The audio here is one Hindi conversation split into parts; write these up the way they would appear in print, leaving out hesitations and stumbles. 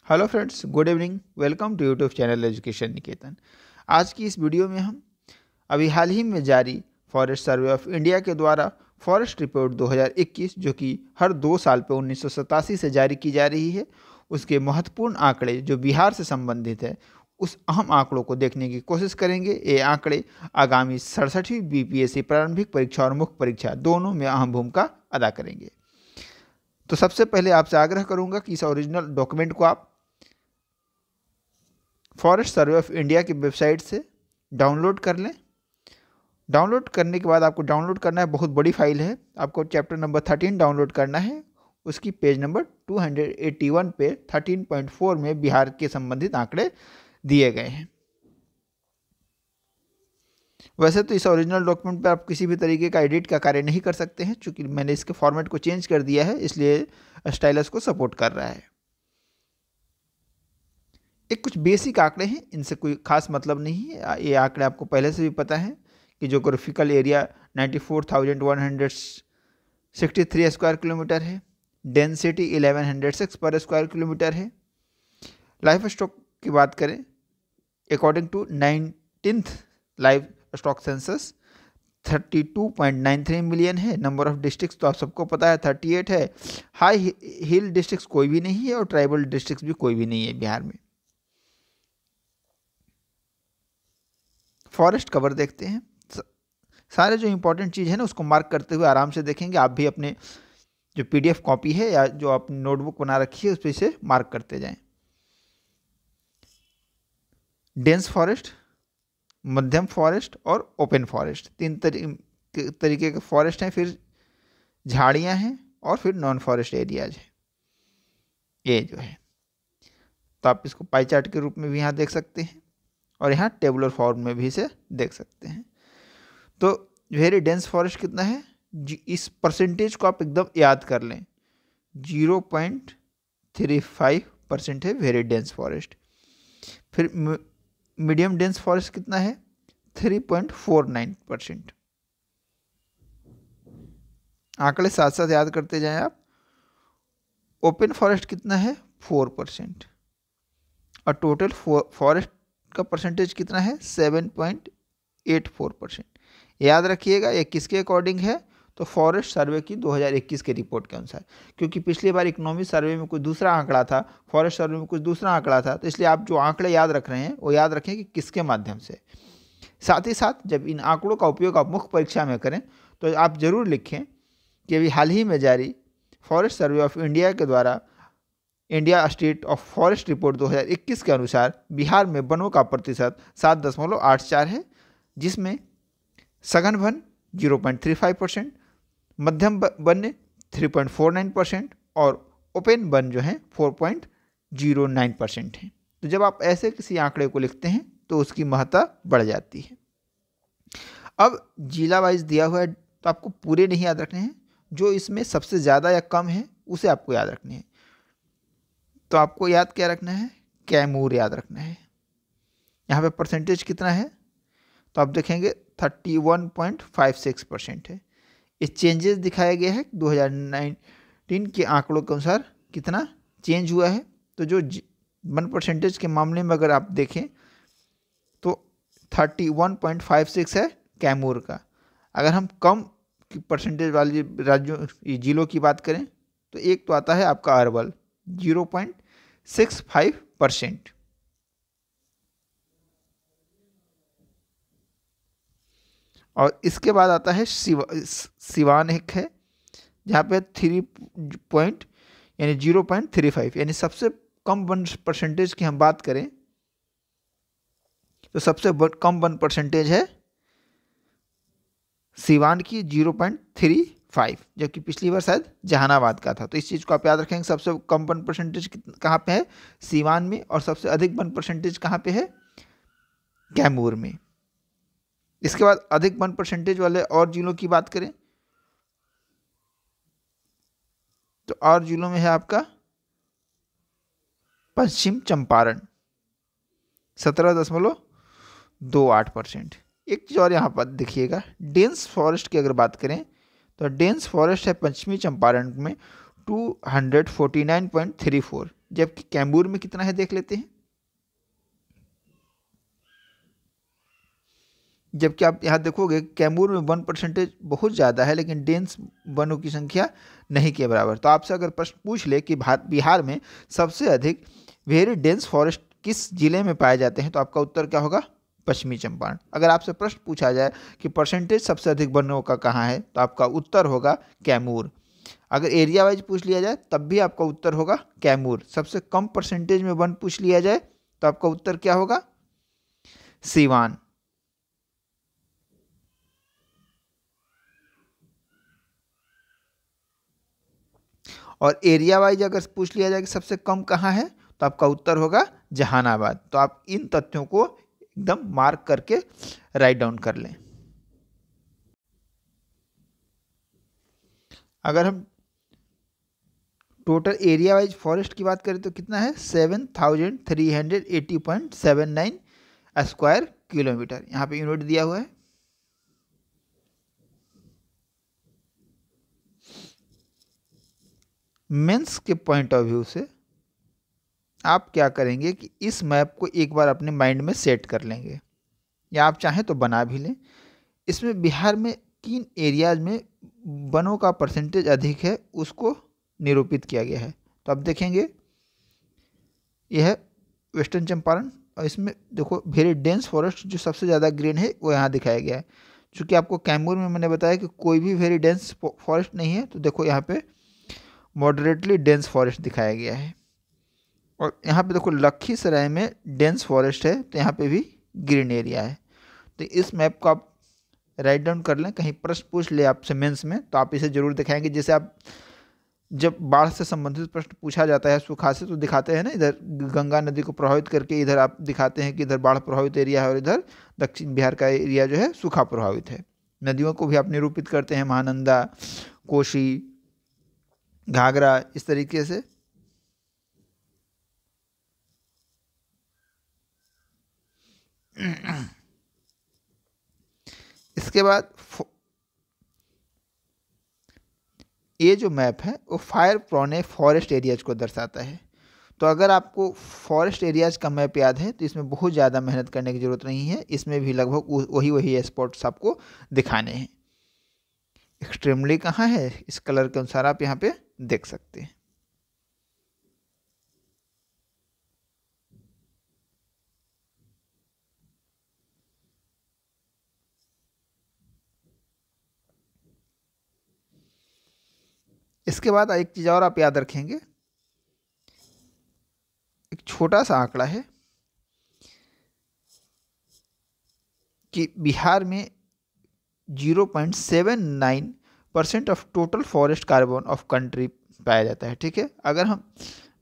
Hello friends, good evening. Welcome to YouTube channel education Niketan. आज की इस वीडियो में हम अभी हाल ही में जारी फॉरेस्ट सर्वे ऑफ इंडिया के द्वारा फॉरेस्ट रिपोर्ट 2021 जो कि हर 2 साल पे 1987 से जारी की जा रही है, उसके महत्वपूर्ण आंकड़े जो बिहार से संबंधित है उस अहम आंकड़ों को देखने की कोशिश करेंगे। ये आंकड़े आगामी 67वीं बीपीएससी प्रारंभिक परीक्षा और मुख्य परीक्षा दोनों में अहम भूमिका अदा करेंगे। तो सबसे पहले आपसे आग्रह करूंगा कि इस ओरिजिनल डॉक्यूमेंट को आप फॉरेस्ट सर्वे ऑफ इंडिया की वेबसाइट से डाउनलोड कर लें। डाउनलोड करने के बाद आपको डाउनलोड करना है, बहुत बड़ी फाइल है, आपको चैप्टर नंबर 13 डाउनलोड करना है। उसकी पेज नंबर 281 पे 13.4 में बिहार के संबंधित आंकड़े दिए गए हैं। वैसे तो इस ओरिजिनल डॉक्यूमेंट पे आप किसी भी तरीके का एडिट का कार्य नहीं कर सकते हैं, चूंकि मैंने इसके फॉर्मेट को चेंज कर दिया है, इसलिए स्टाइलस को सपोर्ट कर रहा है। एक कुछ बेसिक आंकड़े हैं, इनसे कोई खास मतलब नहीं है। ये आंकड़े आपको पहले से भी पता है कि जोग्राफिकल एरिया 94,163 स्क्वायर किलोमीटर है, डेंसिटी 1106 पर स्क्वायर किलोमीटर है। लाइफ स्टॉक की बात करें, according to 19th life stock census 32.93 million है। नंबर ऑफ डिस्ट्रिक्ट्स तो आप सबको पता है 38 है। हाई हिल डिस्ट्रिक्ट्स कोई भी नहीं है और ट्राइबल डिस्ट्रिक्ट्स भी कोई भी नहीं है बिहार में। फॉरेस्ट कवर देखते हैं। सारे जो इंपॉर्टेंट चीज़ है ना उसको मार्क करते हुए आराम से देखेंगे। आप भी अपने जो पीडीएफ कॉपी है या जो अपनी नोटबुक बना रखी है उस पर इसे मार्क करते जाएं। डेंस फॉरेस्ट, मध्यम फॉरेस्ट और ओपन फॉरेस्ट, तीन तरीके के फॉरेस्ट हैं। फिर झाड़ियां हैं और फिर नॉन फॉरेस्ट एरियाज है। ये जो है तो आप इसको पाई चार्ट के रूप में भी यहाँ देख सकते हैं और यहाँ टेबुलर फॉर्म में भी इसे देख सकते हैं। तो वेरी डेंस फॉरेस्ट कितना है, इस परसेंटेज को आप एकदम याद कर लें, 0.35% है वेरी डेंस फॉरेस्ट। फिर मीडियम डेंस फॉरेस्ट कितना है, 3.49%। आंकड़े साथ साथ याद करते जाएं आप। ओपन फॉरेस्ट कितना है, 4%। और टोटल फॉरेस्ट का परसेंटेज कितना है, 7.84%। याद रखिएगा ये किसके अकॉर्डिंग है, तो फॉरेस्ट सर्वे की 2021 के रिपोर्ट के अनुसार, क्योंकि पिछली बार इकोनॉमिक सर्वे में कुछ दूसरा आंकड़ा था, फॉरेस्ट सर्वे में कुछ दूसरा आंकड़ा था। तो इसलिए आप जो आंकड़े याद रख रहे हैं वो याद रखें कि किसके माध्यम से। साथ ही साथ जब इन आंकड़ों का उपयोग आप मुख्य परीक्षा में करें तो आप जरूर लिखें कि अभी हाल ही में जारी फॉरेस्ट सर्वे ऑफ इंडिया के द्वारा India state of forest report 2021 के अनुसार बिहार में वनों का प्रतिशत 7.84 है, जिसमें सघन वन 0.35%, मध्यम वन 3.49% और ओपन वन जो है 4.09% है। तो जब आप ऐसे किसी आंकड़े को लिखते हैं तो उसकी महत्ता बढ़ जाती है। अब जिला वाइज दिया हुआ है तो आपको पूरे नहीं याद रखने हैं, जो इसमें सबसे ज़्यादा या कम है उसे आपको याद रखने हैं। तो आपको याद क्या रखना है, कैमूर याद रखना है। यहाँ पे परसेंटेज कितना है तो आप देखेंगे 31.56% है। ये चेंजेस दिखाया गया है 2019 के आंकड़ों के अनुसार कितना चेंज हुआ है। तो जो 1% के मामले में अगर आप देखें तो 31.56 है कैमूर का। अगर हम कम परसेंटेज वाली राज्यों जिलों की बात करें तो एक तो आता है आपका अरवल 0.65%। और इसके बाद आता है सिवान एक है जहाँ पे 0.35, यानी सबसे कम 1% की हम बात करें तो सबसे कम 1% है सिवान की 0.35, जबकि पिछली बार शायद जहानाबाद का था। तो इस चीज़ को आप याद रखेंगे, सबसे कम 1% कहाँ पे है, सिवान में, और सबसे अधिक 1% कहाँ पे है, कैमूर में। इसके बाद अधिक 1% वाले और जिलों की बात करें तो और जिलों में है आपका पश्चिम चंपारण 17.28%। एक चीज़ और यहाँ पर देखिएगा, डेंस फॉरेस्ट की अगर बात करें तो डेंस फॉरेस्ट है पश्चिमी चंपारण में 249.34, जबकि कैमूर में कितना है देख लेते हैं। जबकि आप यहाँ देखोगे कैमूर में 1% बहुत ज़्यादा है, लेकिन डेंस वनों की संख्या नहीं के बराबर। तो आपसे अगर प्रश्न पूछ ले कि बिहार में सबसे अधिक वेरी डेंस फॉरेस्ट किस जिले में पाए जाते हैं, तो आपका उत्तर क्या होगा? पश्चिमी चंपारण। अगर आपसे प्रश्न पूछा जाए कि परसेंटेज सबसे अधिक वनों का कहाँ है, तो आपका उत्तर होगा कैमूर। अगर एरिया वाइज पूछ लिया जाए तब भी आपका उत्तर होगा कैमूर। सबसे कम परसेंटेज में वन पूछ लिया जाए तो आपका उत्तर क्या होगा? सीवान। और एरिया वाइज अगर पूछ लिया जाए कि सबसे कम कहाँ है, तो आपका उत्तर होगा जहानाबाद। तो आप इन तथ्यों को एकदम मार्क करके राइट डाउन कर लें। अगर हम टोटल एरिया वाइज फॉरेस्ट की बात करें तो कितना है? 7380.79 स्क्वायर किलोमीटर। यहाँ पे यूनिट दिया हुआ है। मेंस के पॉइंट ऑफ व्यू से आप क्या करेंगे कि इस मैप को एक बार अपने माइंड में सेट कर लेंगे, या आप चाहें तो बना भी लें। इसमें बिहार में किन एरियाज में वनों का परसेंटेज अधिक है उसको निरूपित किया गया है। तो आप देखेंगे यह है वेस्टर्न चंपारण, और इसमें देखो वेरी डेंस फॉरेस्ट जो सबसे ज़्यादा ग्रीन है वो यहाँ दिखाया गया है। चूँकि आपको कैमूर में मैंने बताया कि कोई भी वेरी डेंस फॉरेस्ट नहीं है, तो देखो यहाँ पे मॉडरेटली डेंस फॉरेस्ट दिखाया गया है। और यहाँ पे देखो लखीसराय में डेंस फॉरेस्ट है, तो यहाँ पे भी ग्रीन एरिया है। तो इस मैप को आप राइट डाउन कर लें, कहीं प्रश्न पूछ ले आपसे मेंस में तो आप इसे जरूर दिखाएंगे। जैसे आप जब बाढ़ से संबंधित प्रश्न पूछा जाता है सूखा से, तो दिखाते हैं ना, इधर गंगा नदी को प्रभावित करके इधर आप दिखाते हैं कि इधर बाढ़ प्रभावित एरिया है और इधर दक्षिण बिहार का एरिया जो है सूखा प्रभावित है। नदियों को भी आप निरूपित करते हैं, महानंदा, कोसी, घाघरा, इस तरीके से। इसके बाद ये जो मैप है वो फायर प्रोन फॉरेस्ट एरियाज को दर्शाता है। तो अगर आपको फॉरेस्ट एरियाज का मैप याद है तो इसमें बहुत ज़्यादा मेहनत करने की ज़रूरत नहीं है। इसमें भी लगभग वही स्पॉट्स आपको दिखाने हैं। एक्सट्रीमली कहाँ है इस कलर के अनुसार आप यहाँ पे देख सकते हैं। इसके बाद एक चीज़ और आप याद रखेंगे, एक छोटा सा आंकड़ा है कि बिहार में 0.79% of total forest carbon of country पाया जाता है। ठीक है, अगर हम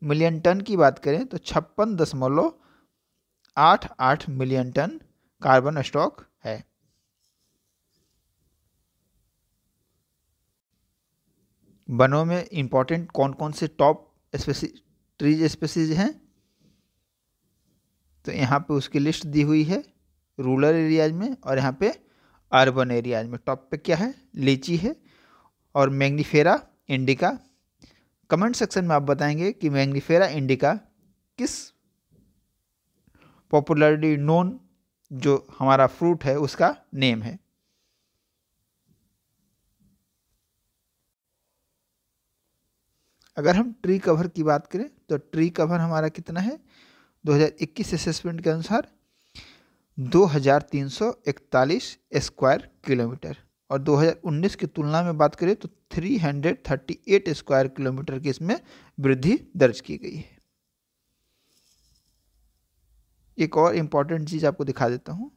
मिलियन टन की बात करें तो 56.88 मिलियन टन कार्बन स्टॉक है। वनों में इंपॉर्टेंट कौन कौन से टॉप ट्रीज स्पेसीज हैं, तो यहाँ पे उसकी लिस्ट दी हुई है रूरल एरियाज में, और यहाँ पे अर्बन एरियाज में। टॉप पे क्या है? लीची है और मैंगिफेरा इंडिका। कमेंट सेक्शन में आप बताएंगे कि मैंगिफेरा इंडिका किस पॉपुलरली नोन जो हमारा फ्रूट है उसका नेम है। अगर हम ट्री कवर की बात करें तो ट्री कवर हमारा कितना है? 2021 असेसमेंट के अनुसार 2341 स्क्वायर किलोमीटर, और 2019 की तुलना में बात करें तो 338 स्क्वायर किलोमीटर की इसमें वृद्धि दर्ज की गई है। एक और इम्पॉर्टेंट चीज़ आपको दिखा देता हूँ।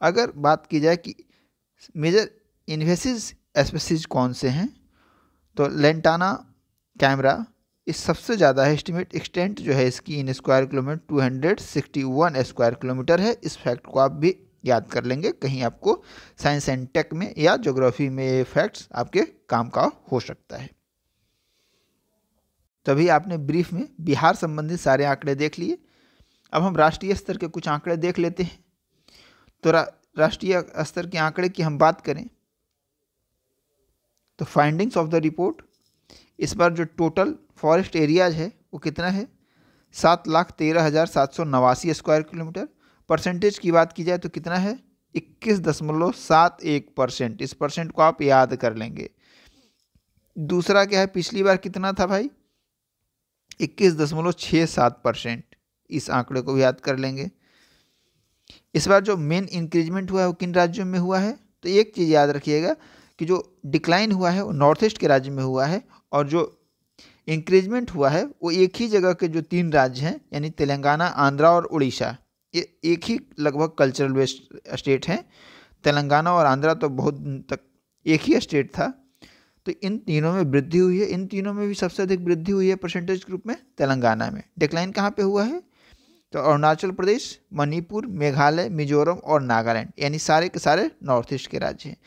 अगर बात की जाए कि मेजर इन्वेसिव स्पीसीज कौन से हैं, तो लेंटाना कैमरा इस सबसे ज़्यादा है। एस्टिमेट एक्सटेंट जो है इसकी in square kilometre 261 square kilometre है। इस फैक्ट को आप भी याद कर लेंगे, कहीं आपको साइंस एंड टेक में या ज्योग्राफी में ये फैक्ट्स आपके काम का हो सकता है। तभी आपने ब्रीफ में बिहार संबंधित सारे आंकड़े देख लिए। अब हम राष्ट्रीय स्तर के कुछ आंकड़े देख लेते हैं। तो राष्ट्रीय स्तर के आंकड़े की हम बात करें तो फाइंडिंग्स ऑफ द रिपोर्ट, इस बार जो टोटल फॉरेस्ट एरियाज है वो कितना है 7,13,789 स्क्वायर किलोमीटर। परसेंटेज की बात की जाए तो कितना है 21.71%। इस परसेंट को आप याद कर लेंगे। दूसरा क्या है, पिछली बार कितना था भाई 21.67%। इस आंकड़े को भी याद कर लेंगे। इस बार जो मेन इंक्रीजमेंट हुआ है वो किन राज्यों में हुआ है, तो एक चीज़ याद रखिएगा कि जो डिक्लाइन हुआ है वो नॉर्थ ईस्ट के राज्य में हुआ है, और जो इंक्रीजमेंट हुआ है वो एक ही जगह के जो 3 राज्य हैं यानी तेलंगाना, आंध्रा और उड़ीसा, ये एक ही लगभग कल्चरल बेस्ड स्टेट हैं। तेलंगाना और आंध्रा तो बहुत दिन तक एक ही स्टेट था, तो इन तीनों में वृद्धि हुई है। इन तीनों में भी सबसे अधिक वृद्धि हुई है परसेंटेज के रूप में तेलंगाना में। डिक्लाइन कहाँ पे हुआ है, तो अरुणाचल प्रदेश, मणिपुर, मेघालय, मिजोरम और नागालैंड, यानी सारे के सारे नॉर्थ ईस्ट के राज्य हैं।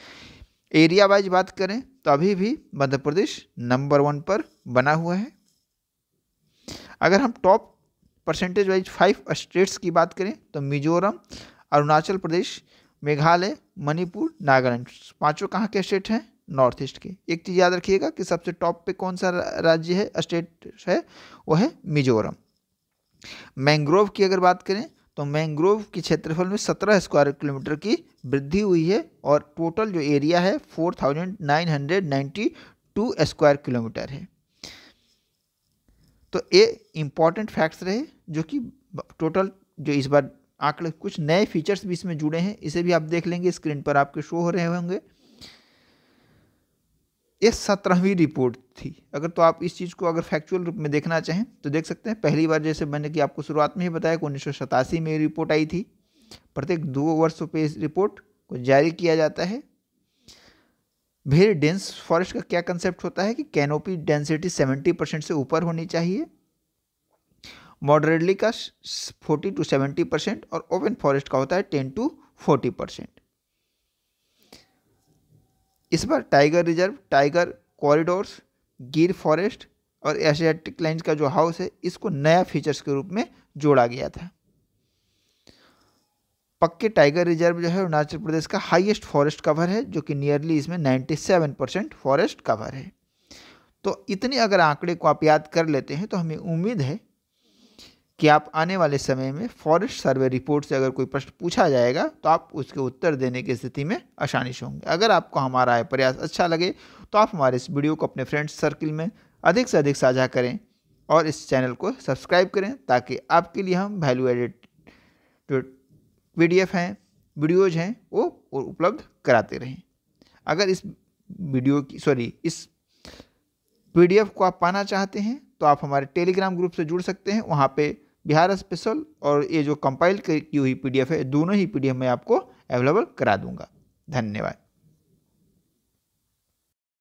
एरिया वाइज बात करें तो अभी भी मध्य प्रदेश नंबर 1 पर बना हुआ है। अगर हम टॉप परसेंटेज वाइज 5 स्टेट्स की बात करें तो मिजोरम, अरुणाचल प्रदेश, मेघालय, मणिपुर, नागालैंड, पांचों कहाँ के स्टेट हैं, नॉर्थ ईस्ट के। एक चीज़ याद रखिएगा कि सबसे टॉप पे कौन सा राज्य है, स्टेट है, वो है मिजोरम। मैंग्रोव की अगर बात करें तो मैंग्रोव के क्षेत्रफल में 17 स्क्वायर किलोमीटर की वृद्धि हुई है, और टोटल जो एरिया है 4,992 स्क्वायर किलोमीटर है। तो ये इंपॉर्टेंट फैक्ट्स रहे जो कि टोटल जो इस बार आंकड़े, कुछ नए फीचर्स भी इसमें जुड़े हैं, इसे भी आप देख लेंगे, स्क्रीन पर आपके शो हो रहे होंगे। ये 17वीं रिपोर्ट थी। अगर तो आप इस चीज़ को अगर फैक्चुअल रूप में देखना चाहें तो देख सकते हैं। पहली बार जैसे मैंने कि आपको शुरुआत में ही बताया कि 1987 में रिपोर्ट आई थी। प्रत्येक 2 वर्षों पे इस रिपोर्ट को जारी किया जाता है। वेरी डेंस फॉरेस्ट का क्या कंसेप्ट होता है कि कैनोपी डेंसिटी 70% से ऊपर होनी चाहिए, मॉडरेटली का 40 to 70%, और ओपन फॉरेस्ट का होता है 10 to 40%। इस बार टाइगर रिजर्व, टाइगर कॉरिडोर्स, गिर फॉरेस्ट और एशियाटिक लाइन्स का जो हाउस है, इसको नया फीचर्स के रूप में जोड़ा गया था। पक्के टाइगर रिजर्व जो है अरुणाचल प्रदेश का हाईएस्ट फॉरेस्ट कवर है, जो कि नियरली इसमें 97% फॉरेस्ट कवर है। तो इतने अगर आंकड़े को आप याद कर लेते हैं तो हमें उम्मीद है कि आप आने वाले समय में फॉरेस्ट सर्वे रिपोर्ट से अगर कोई प्रश्न पूछा जाएगा तो आप उसके उत्तर देने की स्थिति में आसानी से होंगे। अगर आपको हमारा यह प्रयास अच्छा लगे तो आप हमारे इस वीडियो को अपने फ्रेंड्स सर्किल में अधिक से अधिक साझा करें और इस चैनल को सब्सक्राइब करें, ताकि आपके लिए हम वैल्यू एडेड जो PDF हैं, वीडियोज़ हैं, वो उपलब्ध कराते रहें। अगर इस PDF को आप पाना चाहते हैं तो आप हमारे टेलीग्राम ग्रुप से जुड़ सकते हैं। वहाँ पे बिहार स्पेशल और ये जो कंपाइल की हुई PDF है, दोनों ही PDF मैं आपको अवेलेबल करा दूंगा। धन्यवाद।